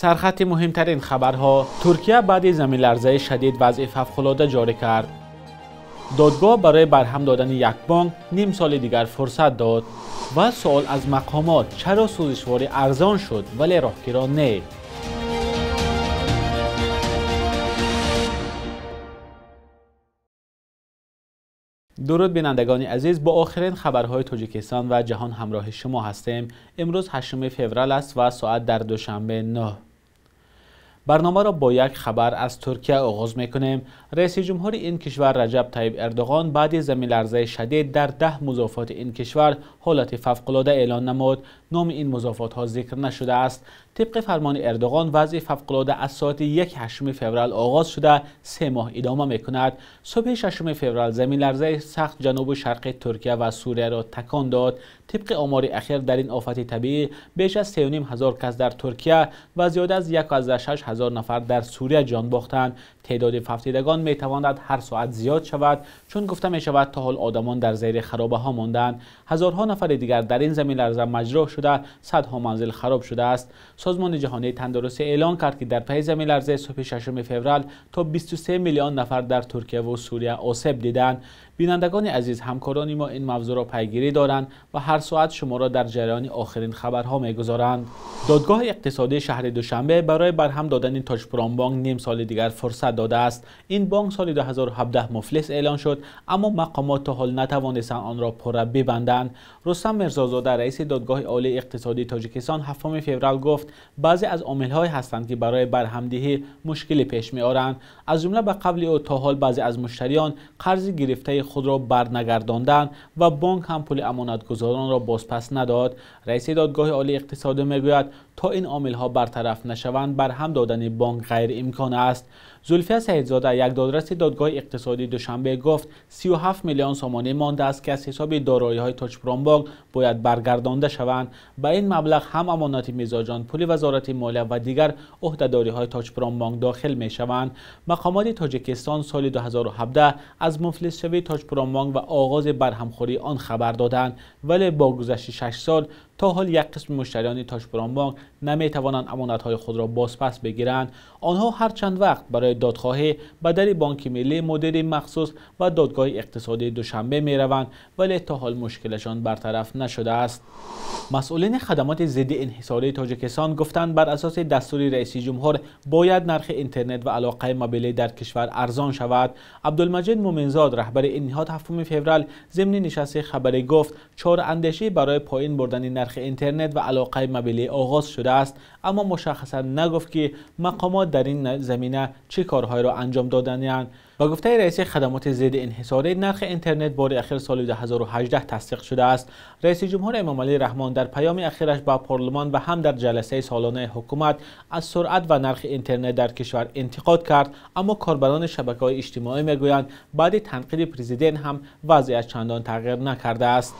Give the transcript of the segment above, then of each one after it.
سرخط مهمترین خبرها: ترکیه بعد زمین لرزه شدید وضع فوق‌العاده جاری کرد. دادگاه برای برهم دادن یک بانک نیم سال دیگر فرصت داد. و سوال از مقامات: چرا سوزشواری ارزان شد ولی راهگیران نه؟ درود بینندگان عزیز، با آخرین خبرهای تاجیکستان و جهان همراه شما هستیم. امروز 8 فوریه است و ساعت در دوشنبه 9. برنامه را با یک خبر از ترکیه آغاز میکنیم. رئیس جمهور این کشور رجب طیب اردوغان بعد زمین لرزه شدید در 10 مضافات این کشور حالت فوق‌العاده اعلان نمود. نام این مضافات ها ذکر نشده است. طبق فرمان اردوغان وضع فوق‌العاده از ساعت 8 فوریه آغاز شده 3 ماه ادامه میکند. صبح 6 فوریه زمین لرزه سخت جنوب شرق ترکیه و سوریه را تکان داد. طبق آمار اخیر در این آفت طبیعی بیش از 3,500 کس در ترکیه و زیاده از 1,600 نفر در سوریه جان باختند. تعداد فوتیدگان می تواند هر ساعت زیاد شود، چون گفته می شود تا حال آدمان در زیر خرابه ها ماندند. هزارها نفر دیگر در این زمین لرزه مجروح شده، صدها منزل خراب شده است. سازمان جهانی تندرستی اعلان کرد که در پی زمین لرزه صبح 6 فوریه تا 23 میلیون نفر در ترکیه و سوریه آسیب دیدند. بینندگان عزیز، همکاران ما این موضوع را پیگیری دارند و هر ساعت شما را در جریان آخرین خبرها میگذارند. دادگاه اقتصادی شهر دوشنبه برای برهم دادن تاجپوران بانک نیم سال دیگر فرصت داده است. این بانک سال 2017 مفلس اعلان شد، اما مقامات تا حال نتوانستند آن را پره ببندند. رستم میرزازاده رئیس دادگاه عالی اقتصادی تاجیکستان 7 فوریه گفت بعضی از عامل‌های هستند که برای برهمدهی مشکلی پیش می‌آورند. از جمله به قبل او تا حال بعضی از مشتریان قرض گرفته خود را برنگرداندند و بانک هم پول امانتگزاران را بازپس نداد. رئیس دادگاه عالی اقتصادی میگوید تا این عامل‌ها برطرف نشوند برهم دادن بانک غیر امکان است. زلفیه سعیدزاده یک دادرس دادگاه اقتصادی دوشنبه گفت 37 میلیون سومانی مانده است که از حساب دارایی‌های تاجپوران بانک باید برگردانده شوند. به این مبلغ هم امانات میزاجان، پول وزارت مالیه و دیگر عهده‌داری‌های تاجپوران بانک داخل می‌شوند. مقامات تاجیکستان سال 2017 از مفلس شوی تاجپوران بانک و آغاز برهمخوری آن خبر دادند، ولی با گذشت 6 سال تا حال یک قسم مشتریان تاجپوران بانک نمی‌توانند امانت‌های خود را بازپس بگیرند. آنها هر چند وقت برای دادخواهی به در بانک ملی، مدیر مخصوص و دادگاه اقتصادی دوشنبه می‌روند، ولی تا حال مشکلشان برطرف نشده است. مسئولین خدمات ضد انحصاری تاجیکستان گفتند بر اساس دستور رئیس جمهور باید نرخ اینترنت و علاقه موبیلی در کشور ارزان شود. عبدالمجید مومنزاد رهبر این نهاد 7 فوریه ضمن نشست خبری گفت چهاراندیشی برای پایین بردن نرخ اینترنت و علاقه موبیلی آغاز شده است، اما مشخصا نگفت که مقامات در این زمینه چه کارهایی را انجام دادند. با گفته رئیس خدمات ضد انحصاری نرخ اینترنت بار اخیر سال 2018 تصدیق شده است. رئیس جمهور امام علی رحمان در پیام اخیرش با پارلمان و هم در جلسه سالانه حکومت از سرعت و نرخ اینترنت در کشور انتقاد کرد، اما کاربران شبکه‌های اجتماعی میگویند بعد تنقید پرزیدنت هم وضعیت چندان تغییر نکرده است.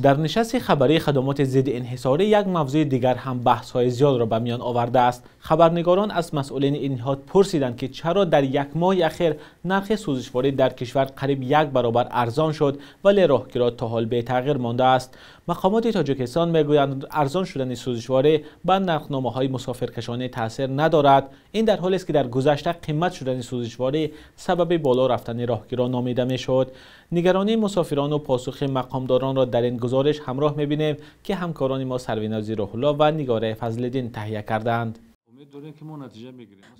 در نشست خبری خدمات ضد انحصاری یک موضوع دیگر هم بحث‌های زیاد را به میان آورده است. خبرنگاران از مسئولین این نهاد پرسیدند که چرا در یک ماه اخیر نرخ سوزشواری در کشور قریب 1 برابر ارزان شد ولی راهگیرها تا حال به تغییر مانده است. مقامات تاجیکستان میگویند ارزان شدن سوزشواری بر نرخنامه‌های مسافرکشانی تاثیر ندارد. این در حالی است که در گذشته قیمت شدن سوزشواری سبب بالا رفتن راهگیران نامیده میشد. نگرانی مسافران و پاسخ مقامداران را در این گزارش همراه می‌بینیم که همکاران ما سرویناز روح‌الله و نگاره فضل‌الدین تهیه کردند.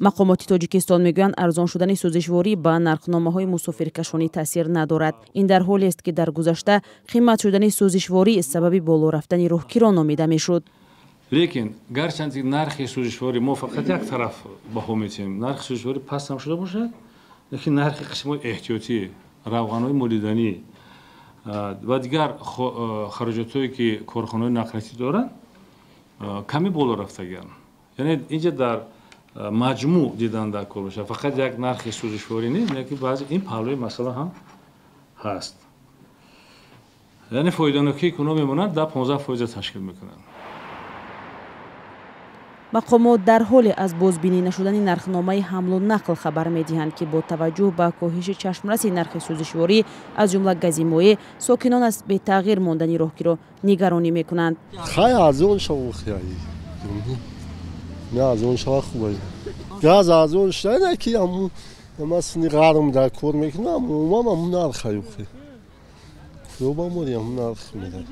مقامات تاجیکستان میگویند ارزان شدن سوزشواری به نرخنامه‌های مسافرکشانی تاثیر ندارد. این در حالی است که در گذشته قیمت شدن سوزشواری سبب بالا رفتن راهگیران نامیده میشد. لیکن گرچند نرخ سوزشواری ما فقط یک طرف بها می‌تیم، نرخ سوزشواری پست هم شده باشد، لیکن نرخ قسم‌های احتیاطی، روغن‌های مولیدنی و دیگر خراجات‌هایی که کارخانه‌های نقلیتی دارند کمی بالا رفتگان. یعنی اینجا در مجموع دیدن در کار باشه، فقط یک نرخ سوزشواری نیست، بلکه بعضی این پهلوی مسئله هم هست. یعنی فایده‌ناکی که اونا میمونند در 15% تشکیل میکنند. مقامات در حال از بازبینی نشدن نرخنامه حمل و نقل خبر می‌دهند که با توجه به کاهش چشمرس نرخ سوزشواری از جمله گزیمایی، ساکنان از به تغییر ماندن راهگیران نگرانی میکنند. نه از اون شما خوبه گاز از اون شده که همون مثلا قرم در کور میکنم همون نرخی خوبه مودی همون نرخ میده.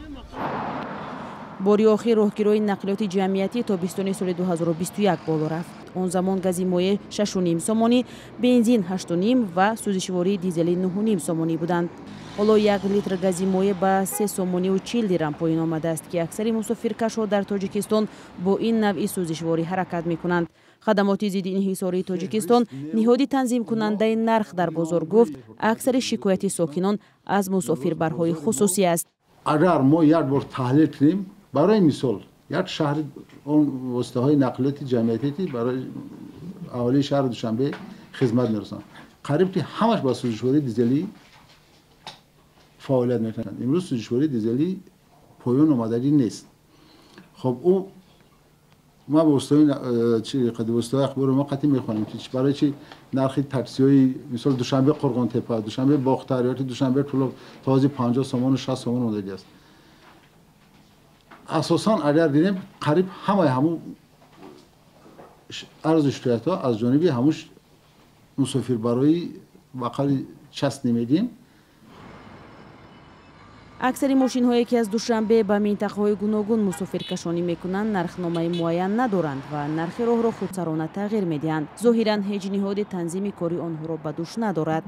باری آخر راهگیرای نقلیات جمعیتی تابستان سال 2021 بالا رفت. اون زمان گازی مایع 6.5 سومانی، بنزین 8.5 و سوزشواری دیزلی 9.5 سومانی بودند. حالا 1 لیتر گازی مایع با 3 سومانی و 40 درم پایین آمده است که اکثر مسافرکش‌ها در تاجیکستان با این نوع سوزشواری حرکت می‌کنند. خدمات ضد انحصاری تاجیکستان نهادی تنظیم کننده نرخ در بازار گفت اکثر شکایت ساکنان از مسافربرهای خصوصی است. اگر ما یک بار تحلیل کنیم برای مثال یک شهر اون واسطه‌های نقلیات جمعیتی برای اهالی شهر دوشنبه خدمت می‌رسند قریب که همش با سوزشواری دیزلی فعالیت می‌کنند. امروز سوزشواری دیزلی پایان آمدگی نیست. خب او ما به واسطه چی قد واسطه اخبار ما قطعی می‌خوانیم که برای چی نرخ تاکسی‌های مثال دوشنبه قرغان تپه، دوشنبه باختر یا دوشنبه طلب تازه 50 سومن و 60 سومن آمدگی است. اساساً اگر دیدیم قریب همون عرض اشتراطات از جانب هموش مسافر برای بقال چست نمیدیم. اکثر ماشین هایی که از دوشنبه به منطقه های گوناگون مسافر کشانی میکنند نرخنامه معین ندارند و نرخ راه را خودسرانه تغییر میدهند. ظاهراً هیچ نهاد تنظیم کاری آنها را به دوش ندارد.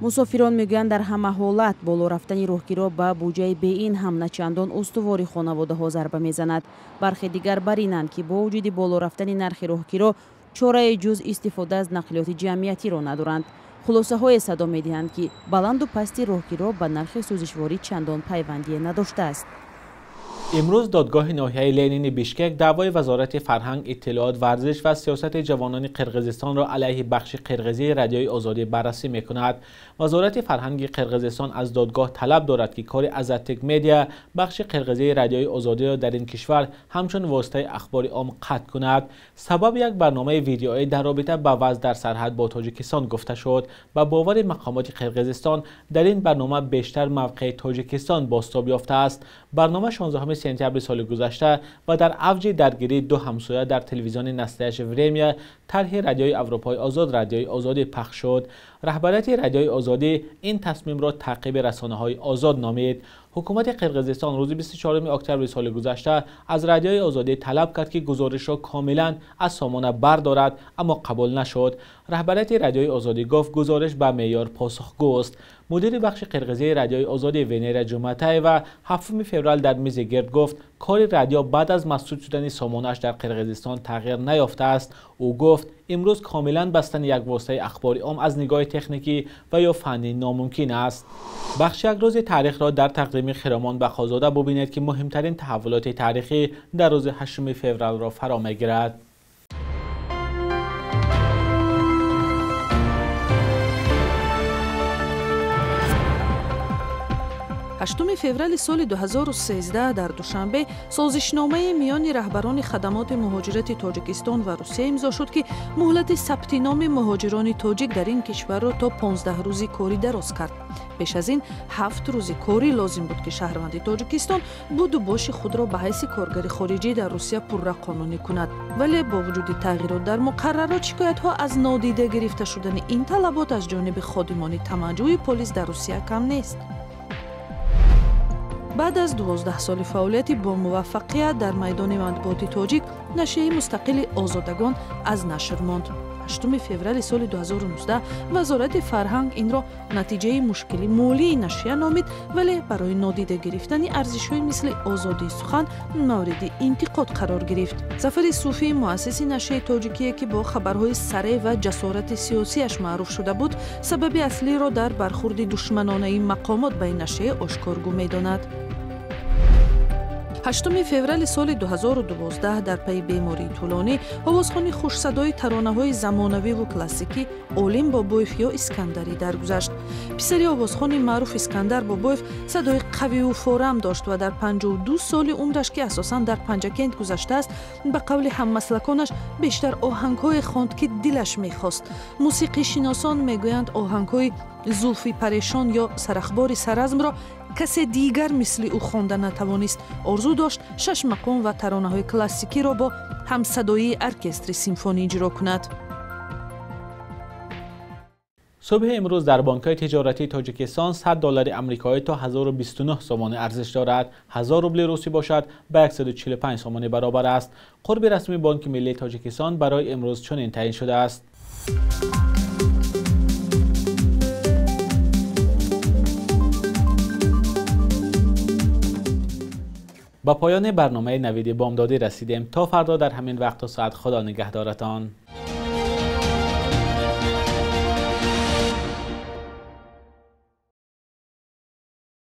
مسافران میگویند در همه حالت بالا رفتن راهگیرها به بودجه این هم نه چندان استواری خانواده ها ضربه میزند. برخی دیگر بر اینند که با وجود بالا رفتن نرخ راهگیرها چاره جز استفاده از نقلیات جمعیتی را ندارند. خلاصه های صدا میدهند که بلند و پستی راهگیرها به نرخ سوزشواری چندان پیوندی نداشته است. امروز دادگاه ناحیه لنین بیشکک دعوای وزارت فرهنگ، اطلاعات، ورزش و سیاست جوانان قرقیزستان را علیه بخش قرقیزی رادیوی آزادی بررسی می‌کند. وزارت فرهنگ قرقیزستان از دادگاه طلب دارد که کار ازاتک مدیا بخش قرقیزی رادیوی آزادی را در این کشور همچون واسطه اخبار عام قطع کند. سبب یک برنامه ویدیویی در رابطه با وضع در سرحد با تاجیکستان گفته شد و باور مقامات قرقیزستان در این برنامه بیشتر موقع تاجیکستان بازتاب یافته است. برنامه 16 سپتامبر سال گذشته و در اوج درگیری دو همسایه در تلویزیون نسلش ورمیا طرح رادیوی اروپای آزاد رادیوی آزادی پخش شد. رهبریت رادیوی آزادی این تصمیم را تعقیب رسانه‌های آزاد نامید. حکومت قرقیزستان روز 24 اکتبر سال گذشته از رادیوی آزادی طلب کرد که گزارش را کاملا از سامانه بردارد اما قبول نشد. رهبریت رادیوی آزادی گفت گزارش به معیار پاسخگو است. مدیر بخش قرقیزی رادیوی آزادی ونیر جمعتای و 7 فوریه در میز گرد گفت کار رادیو بعد از مسدود شدن سامانه‌اش در قرقیزستان تغییر نیافته است. او گفت امروز کاملا بستن یک واسطه اخباری عام از نگاه تکنیکی و یا فنی ناممکن است. بخش یک روز تاریخ را در تقدیم خرامان بخازاده ببینید که مهمترین تحولات تاریخی در روز 8 فوریه را فرا می‌گیرد. 8 فوریه سال 2013 در دوشنبه سازشنامه میان رهبران خدمات مهاجرت تاجیکستان و روسیه امضا شد که مهلت ثبت نام مهاجران تاجیک در این کشور را تا 15 روزی کاری دراز کرد. پیش از این 7 روزی کاری لازم بود که شهروند تاجیکستان بود و باش خود را به حیث کارگر خارجی در روسیه پررقانونی کند. ولی با وجود تغییرات در مقررات شکایت ها از نادیده گرفته شدن این طلبات از جانب خادمان تمجوی پلیس در روسیه کم نیست. بعد از 12 سال فعالیت با موفقیت در میدان مطبوعات تاجیک، نشریه مستقل آزادگان از نشر ماند. 8 فوریه سال 2019 وزارت فرهنگ این را نتیجه مشکلی مالی نشریه نامید، ولی برای نادیده گرفتن ارزش‌های مثل آزادی سخن مورد انتقاد قرار گرفت. ظفر صوفی مؤسس نشریه تاجیکی که با خبرهای سریع و جسارت سیاسیش معروف شده بود، سبب اصلی را در برخورد دشمنانه مقامات به این نشریه آشکارگو می‌داند. 8 فوریه سال 2012 در پی بیماری طولانی آوازخوان خوش‌صدای ترانه‌های زمانوی و کلاسیکی عالم بابویف یا اسکندری درگذشت. پسری آوازخوان معروف اسکندر بابویف صدای قوی و فورم داشت و در 52 سال عمرش که اساساً در پنجکند گذشته است، به قول هممسلکانش بیشتر آهنگ‌های خواند که دلش می‌خواست. موسیقی شناسان می‌گویند آهنگ‌های زلفی پریشان یا سرخبار سرزم را کسی دیگر مثل او خوانده نتوانست. آرزو داشت 6 مقام و ترانه‌های کلاسیکی را با همصدایی ارکستر سیمفونی اجرا کند. صبح امروز در بانک‌های تجارتی تاجیکستان $100 آمریکایی تا 1029 سومانی ارزش دارد. 1000 روبل روسی باشد به 145 سومانی برابر است. قرب رسمی بانک ملی تاجیکستان برای امروز چنین تعیین شده است. با پایان برنامه نوید بامدادی رسیدیم. تا فردا در همین وقت و ساعت خدا نگهدارتان.